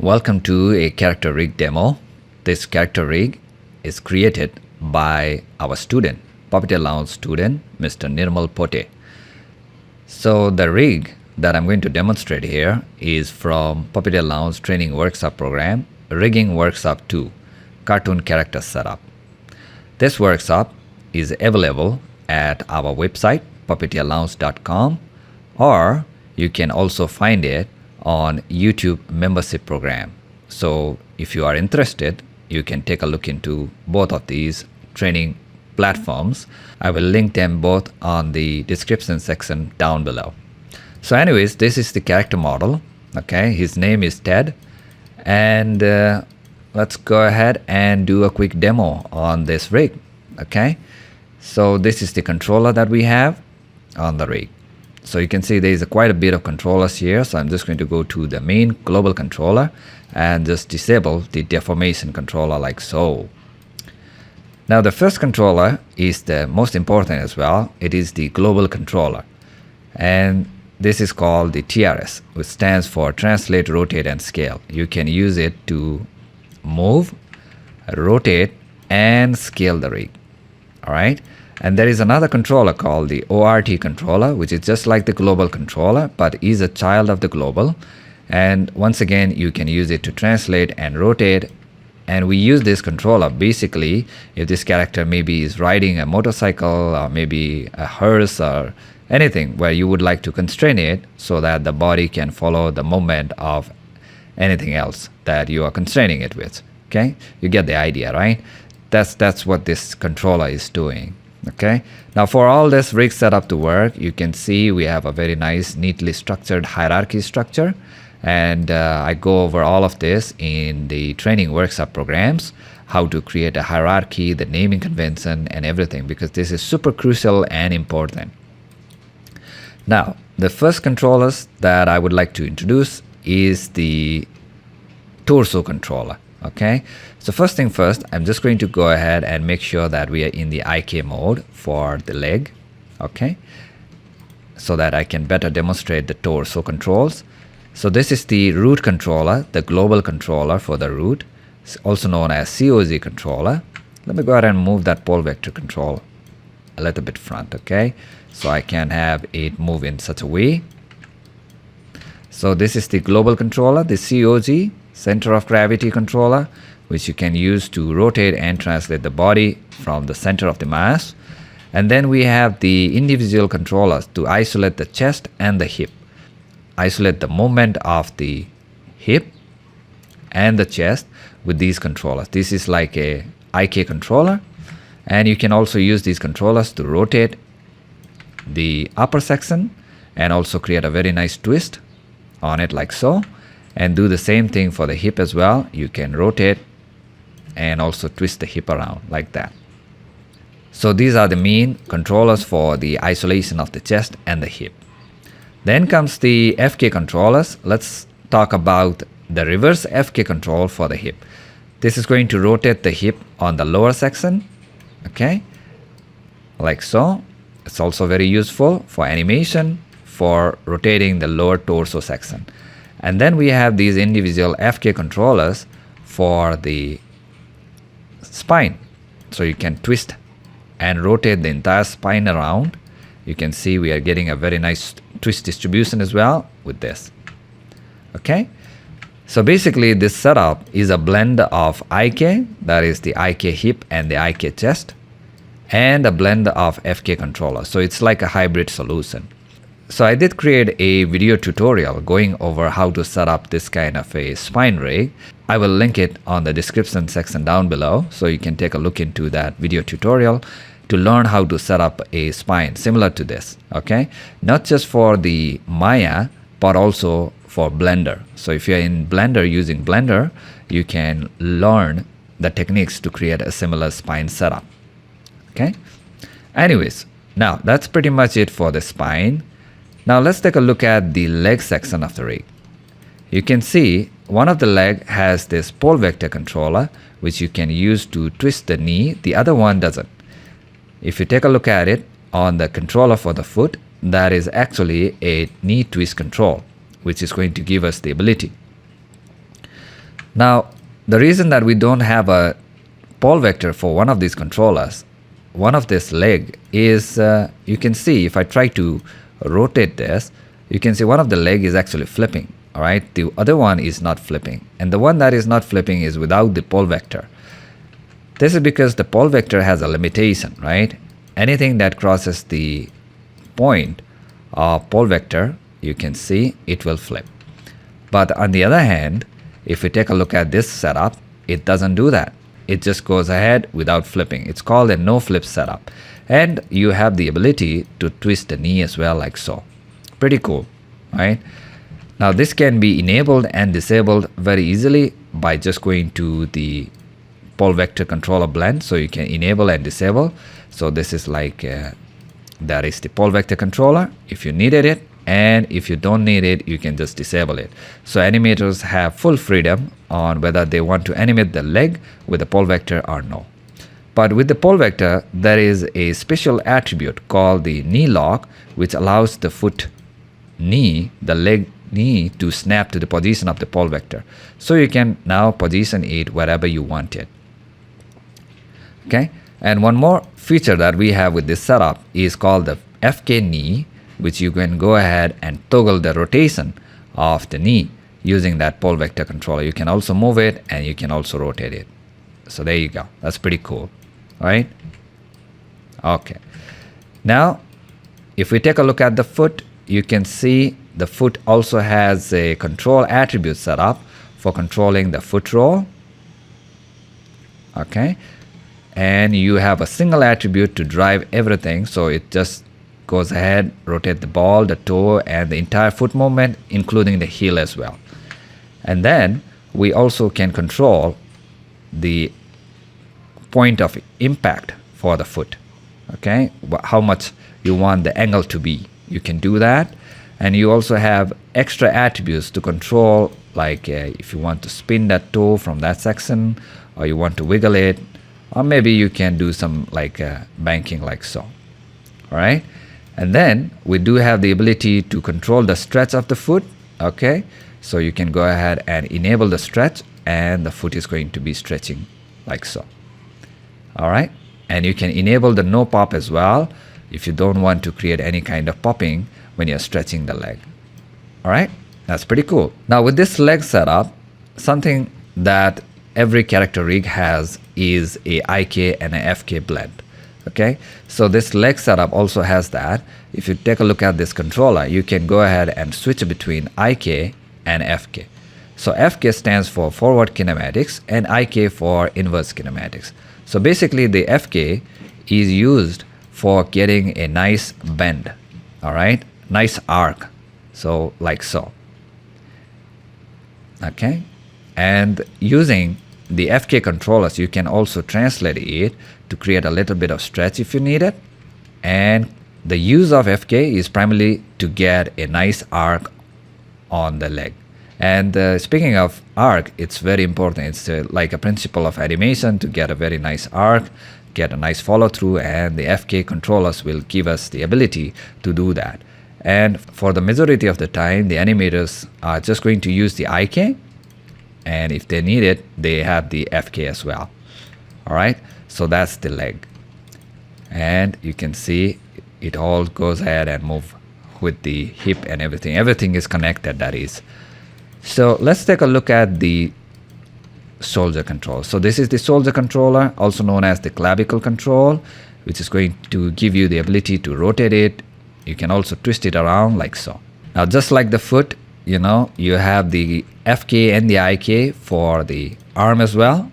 Welcome to a character rig demo. This character rig is created by our student, Puppeteer Lounge student, Mr. Nirmal Pote. So the rig that I'm going to demonstrate here is from Puppeteer Lounge Training Workshop Program, Rigging Workshop 2, Cartoon Character Setup. This workshop is available at our website, puppeteerlounge.com, or you can also find it on YouTube membership program. So if you are interested, you can take a look into both of these training platforms. I will link them both on the description section down below. So anyways, this is the character model. Okay, his name is Ted, and let's go ahead and do a quick demo on this rig. Okay, so this is the controller that we have on the rig. So you can see there is quite a bit of controllers here. So I'm just going to go to the main global controller and just disable the deformation controller like so. Now the first controller is the most important as well. It is the global controller, and this is called the TRS, which stands for Translate, Rotate and Scale. You can use it to move, rotate and scale the rig. All right. And there is another controller called the ORT controller, which is just like the global controller, but is a child of the global. And once again, you can use it to translate and rotate. And we use this controller basically if this character maybe is riding a motorcycle or maybe a hearse or anything where you would like to constrain it so that the body can follow the movement of anything else that you are constraining it with. Okay, you get the idea, right? That's what this controller is doing. Okay, now for all this rig setup to work, you can see we have a very nice, neatly structured hierarchy structure. And I go over all of this in the training workshop programs, how to create a hierarchy, the naming convention and everything, because this is super crucial and important. Now, the first controllers that I would like to introduce is the torso controller. Okay, so first thing first, I'm just going to go ahead and make sure that we are in the IK mode for the leg. Okay, so that I can better demonstrate the torso controls. So this is the root controller, the global controller for the root, also known as COG controller. Let me go ahead and move that pole vector control a little bit front. Okay, so I can have it move in such a way. So this is the global controller, the COG, center of gravity controller, which you can use to rotate and translate the body from the center of the mass. And then we have the individual controllers to isolate the chest and the hip. Isolate the movement of the hip and the chest with these controllers. This is like a IK controller, and you can also use these controllers to rotate the upper section and also create a very nice twist on it like so. And do the same thing for the hip as well. You can rotate and also twist the hip around like that. So these are the main controllers for the isolation of the chest and the hip. Then comes the FK controllers. Let's talk about the reverse FK control for the hip. This is going to rotate the hip on the lower section. Okay, like so. It's also very useful for animation for rotating the lower torso section. And then we have these individual FK controllers for the spine. So you can twist and rotate the entire spine around. You can see we are getting a very nice twist distribution as well with this. Okay. So basically this setup is a blend of IK, that is the IK hip and the IK chest, and a blend of FK controller. So it's like a hybrid solution. So I did create a video tutorial going over how to set up this kind of a spine rig. I will link it on the description section down below, so you can take a look into that video tutorial to learn how to set up a spine similar to this. Okay, not just for the Maya, but also for Blender. So if you're in Blender, using Blender, you can learn the techniques to create a similar spine setup. Okay, anyways, now that's pretty much it for the spine. Now let's take a look at the leg section of the rig. You can see one of the leg has this pole vector controller, which you can use to twist the knee. The other one doesn't. If you take a look at it on the controller for the foot, that is actually a knee twist control, which is going to give us the ability. Now, the reason that we don't have a pole vector for one of these controllers, one of this leg is, you can see if I try to rotate this, you can see one of the leg is actually flipping. All right, the other one is not flipping, and the one that is not flipping is without the pole vector. This is because the pole vector has a limitation, right? Anything that crosses the point of pole vector, you can see it will flip. But on the other hand, if we take a look at this setup, it doesn't do that. It just goes ahead without flipping. It's called a no flip setup. And you have the ability to twist the knee as well, like so. Pretty cool, right? Now this can be enabled and disabled very easily by just going to the pole vector controller blend. So you can enable and disable. So this is like, that is the pole vector controller if you needed it. And if you don't need it, you can just disable it. So animators have full freedom on whether they want to animate the leg with the pole vector or no. But with the pole vector, there is a special attribute called the knee lock, which allows the foot knee, the leg knee, to snap to the position of the pole vector. So you can now position it wherever you want it. Okay. And one more feature that we have with this setup is called the FK knee, which you can go ahead and toggle the rotation of the knee using that pole vector controller. You can also move it and you can also rotate it. So there you go. That's pretty cool. All right. Okay. Now, if we take a look at the foot, you can see the foot also has a control attribute set up for controlling the foot roll. Okay. And you have a single attribute to drive everything. So it just goes ahead, rotate the ball, the toe, and the entire foot movement, including the heel as well. And then we also can control the point of impact for the foot. Okay, how much you want the angle to be. You can do that. And you also have extra attributes to control, like if you want to spin that toe from that section, or you want to wiggle it, or maybe you can do some like banking like so. All right. And then we do have the ability to control the stretch of the foot. Okay. So you can go ahead and enable the stretch, and the foot is going to be stretching like so. All right. And you can enable the no pop as well if you don't want to create any kind of popping when you're stretching the leg. All right. That's pretty cool. Now with this leg setup, something that every character rig has is a IK and a FK blend. Okay, so this leg setup also has that. If you take a look at this controller, you can go ahead and switch between IK and FK. So FK stands for forward kinematics and IK for inverse kinematics. So basically the FK is used for getting a nice bend, all right, nice arc, so like so. Okay, and using the FK controllers, you can also translate it to create a little bit of stretch if you need it. And the use of FK is primarily to get a nice arc on the leg. And speaking of arc, it's very important. It's like a principle of animation to get a very nice arc, get a nice follow through, and the FK controllers will give us the ability to do that. And for the majority of the time, the animators are just going to use the IK, and if they need it, they have the FK as well. All right, so that's the leg, and you can see it all goes ahead and move with the hip and everything. Everything is connected, that is. So let's take a look at the shoulder control. So this is the shoulder controller, also known as the clavicle control, which is going to give you the ability to rotate it. You can also twist it around like so. Now, just like the foot, you know, you have the FK and the IK for the arm as well.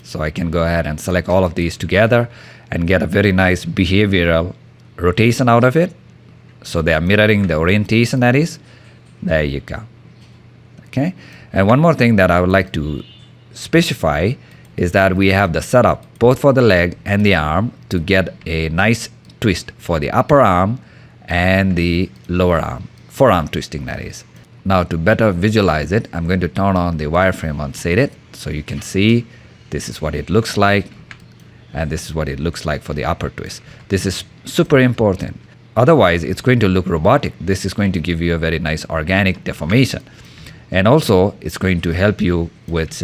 So I can go ahead and select all of these together and get a very nice behavioral rotation out of it. So they are mirroring the orientation, that is. There you go. Okay. And one more thing that I would like to specify is that we have the setup both for the leg and the arm to get a nice twist for the upper arm and the lower arm, forearm twisting, that is. Now to better visualize it, I'm going to turn on the wireframe unshaded so you can see this is what it looks like, and this is what it looks like for the upper twist. This is super important. Otherwise, it's going to look robotic. This is going to give you a very nice organic deformation. And also it's going to help you with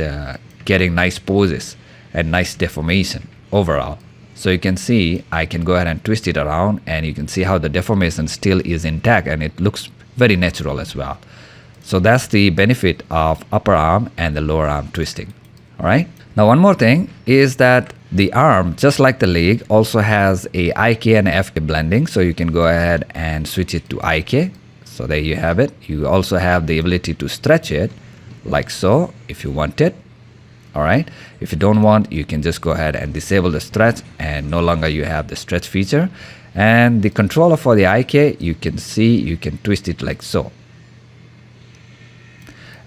getting nice poses and nice deformation overall. So you can see I can go ahead and twist it around, and you can see how the deformation still is intact and it looks very natural as well. So that's the benefit of upper arm and the lower arm twisting. All right. Now one more thing is that the arm, just like the leg, also has a IK and FK blending. So you can go ahead and switch it to IK. So there you have it. You also have the ability to stretch it like so if you want it. All right. If you don't want, you can just go ahead and disable the stretch, and no longer you have the stretch feature. And the controller for the IK, you can see you can twist it like so.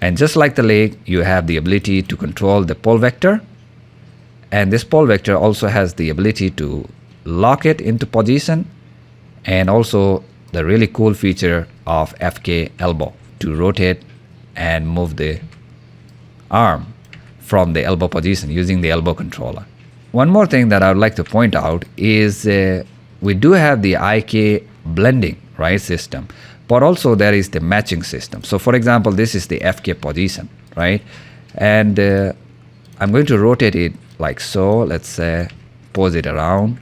And just like the leg, you have the ability to control the pole vector. And this pole vector also has the ability to lock it into position, and also the really cool feature of FK elbow to rotate and move the arm from the elbow position using the elbow controller. One more thing that I would like to point out is we do have the IK blending, right, system, but also there is the matching system. So for example, this is the FK position, right? And I'm going to rotate it like so. Let's say pose it around.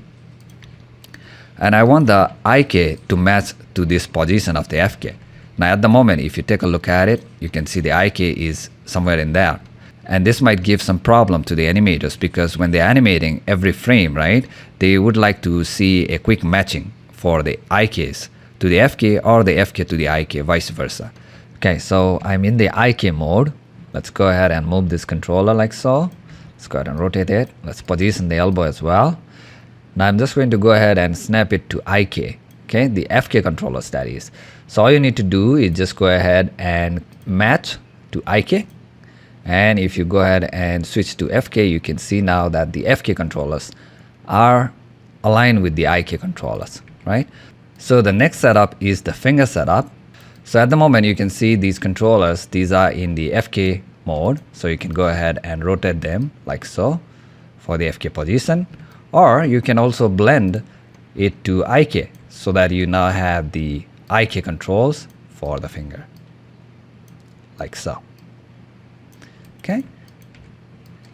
And I want the IK to match to this position of the FK. Now at the moment, if you take a look at it, you can see the IK is somewhere in there. And this might give some problem to the animators, because when they're animating every frame, right, they would like to see a quick matching for the IKs to the FK or the FK to the IK, vice versa. Okay, so I'm in the IK mode. Let's go ahead and move this controller like so. Let's go ahead and rotate it. Let's position the elbow as well. Now I'm just going to go ahead and snap it to IK, okay, the FK controllers, that is. So all you need to do is just go ahead and match to IK. And if you go ahead and switch to FK, you can see now that the FK controllers are aligned with the IK controllers, right? So the next setup is the finger setup. So at the moment, you can see these controllers, these are in the FK mode. So you can go ahead and rotate them like so for the FK position. Or you can also blend it to IK so that you now have the IK controls for the finger like so. Okay.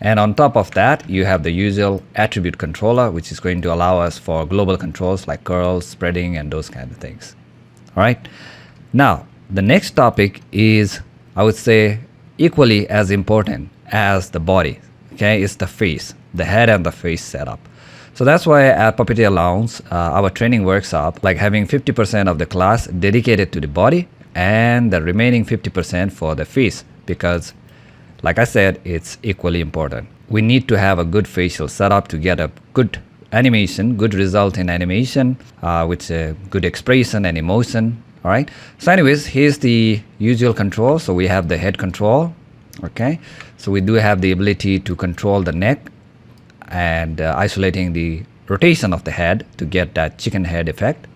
And on top of that, you have the usual attribute controller, which is going to allow us for global controls like curls, spreading, and those kind of things. All right. Now, the next topic is, I would say, equally as important as the body. Okay, it's the face, the head and the face setup. So that's why at Puppeteer Lounge, our training workshop, like having 50% of the class dedicated to the body and the remaining 50% for the face, because like I said, it's equally important. We need to have a good facial setup to get a good animation, good result in animation, with a good expression and emotion. All right. So anyways, here's the usual control. So we have the head control. Okay. So we do have the ability to control the neck and isolating the rotation of the head to get that chicken head effect.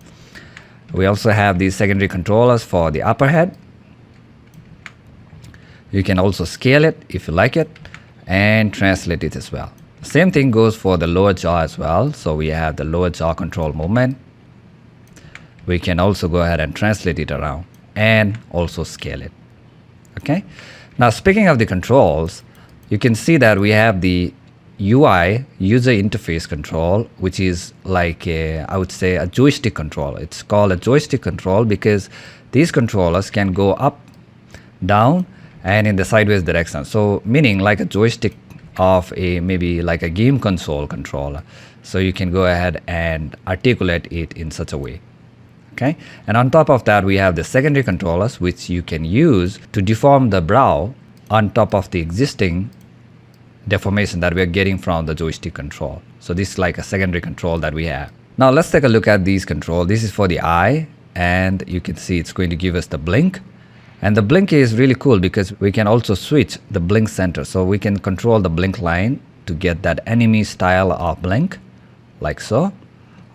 We also have these secondary controllers for the upper head. You can also scale it if you like it and translate it as well. Same thing goes for the lower jaw as well. So we have the lower jaw control movement. We can also go ahead and translate it around and also scale it. Okay. Now speaking of the controls, you can see that we have the UI, user interface control, which is like I would say a joystick control. It's called a joystick control because these controllers can go up, down, and in the sideways direction. So meaning like a joystick of a maybe like a game console controller. So you can go ahead and articulate it in such a way. Okay. And on top of that, we have the secondary controllers, which you can use to deform the brow on top of the existing deformation that we are getting from the joystick control. So this is like a secondary control that we have. Now let's take a look at these controls. This is for the eye, and you can see it's going to give us the blink. And the blink is really cool because we can also switch the blink center. So we can control the blink line to get that anime style of blink like so.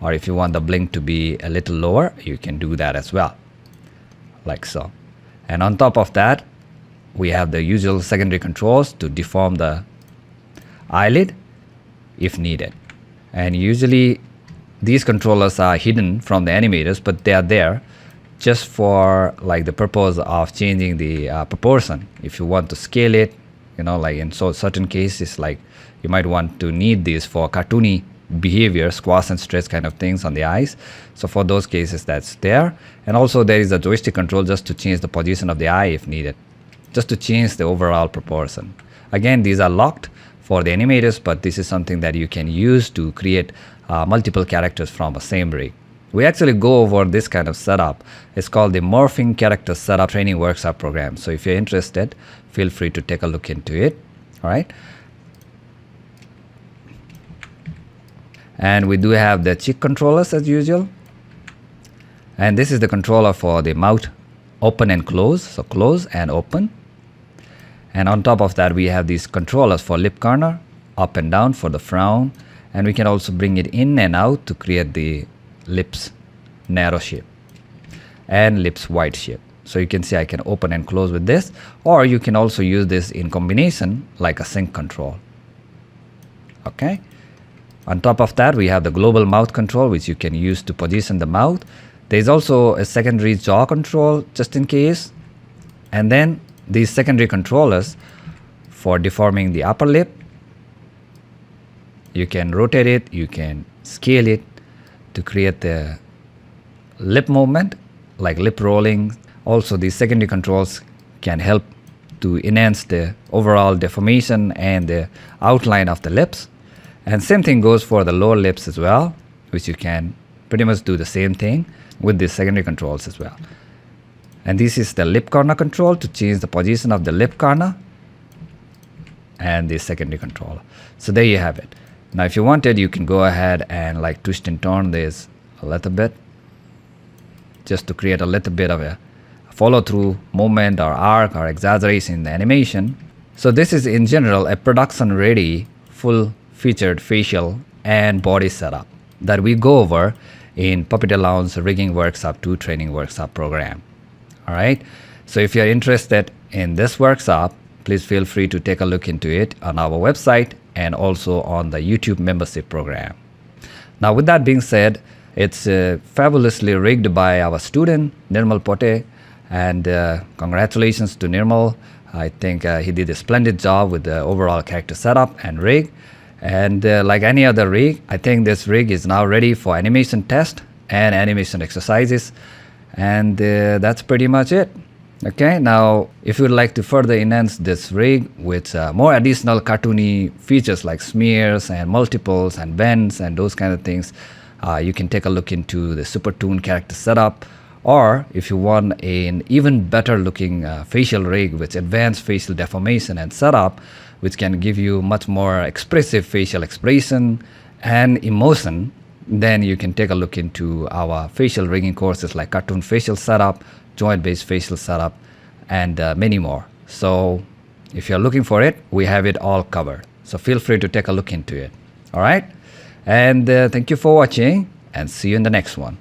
Or if you want the blink to be a little lower, you can do that as well like so. And on top of that, we have the usual secondary controls to deform the eyelid if needed. And usually these controllers are hidden from the animators, but they are there just for like the purpose of changing the proportion. If you want to scale it, like in certain cases, like you might want to need this for cartoony behavior, squash and stretch kind of things on the eyes. So for those cases, that's there. And also there is a joystick control just to change the position of the eye if needed, just to change the overall proportion. Again, these are locked for the animators, but this is something that you can use to create multiple characters from a same rig. We actually go over this kind of setup. It's called the Morphing Character Setup Training Workshop Program. So if you're interested, feel free to take a look into it. All right. And we do have the cheek controllers as usual. And this is the controller for the mouth open and close. So close and open. And on top of that, we have these controllers for lip corner, up and down for the frown. And we can also bring it in and out to create the lips narrow shape and lips wide shape. So you can see I can open and close with this, or you can also use this in combination like a sync control. Okay. On top of that, we have the global mouth control, which you can use to position the mouth. There's also a secondary jaw control just in case. And then these secondary controllers for deforming the upper lip. You can rotate it, you can scale it to create the lip movement, like lip rolling. Also, these secondary controls can help to enhance the overall deformation and the outline of the lips. And same thing goes for the lower lips as well, which you can pretty much do the same thing with the secondary controls as well. And this is the lip corner control to change the position of the lip corner and the secondary control. So there you have it. Now if you wanted, you can go ahead and like twist and turn this a little bit just to create a little bit of a follow through movement or arc or exaggeration in the animation. So this is in general a production ready full featured facial and body setup that we go over in Puppeteer Lounge Rigging Workshop 2 Training Workshop program. All right. So if you're interested in this workshop, please feel free to take a look into it on our website and also on the YouTube membership program. Now with that being said, it's fabulously rigged by our student Nirmal Pote, and congratulations to Nirmal. I think he did a splendid job with the overall character setup and rig. And like any other rig, I think this rig is now ready for animation test and animation exercises. And that's pretty much it. Okay, now if you would like to further enhance this rig with more additional cartoony features like smears and multiples and bends and those kind of things, you can take a look into the Super Toon character setup. Or if you want an even better looking facial rig with advanced facial deformation and setup, which can give you much more expressive facial expression and emotion, then you can take a look into our facial rigging courses like cartoon facial setup, joint-based facial setup, and many more. So if you're looking for it, we have it all covered. So feel free to take a look into it. All right. And thank you for watching, and see you in the next one.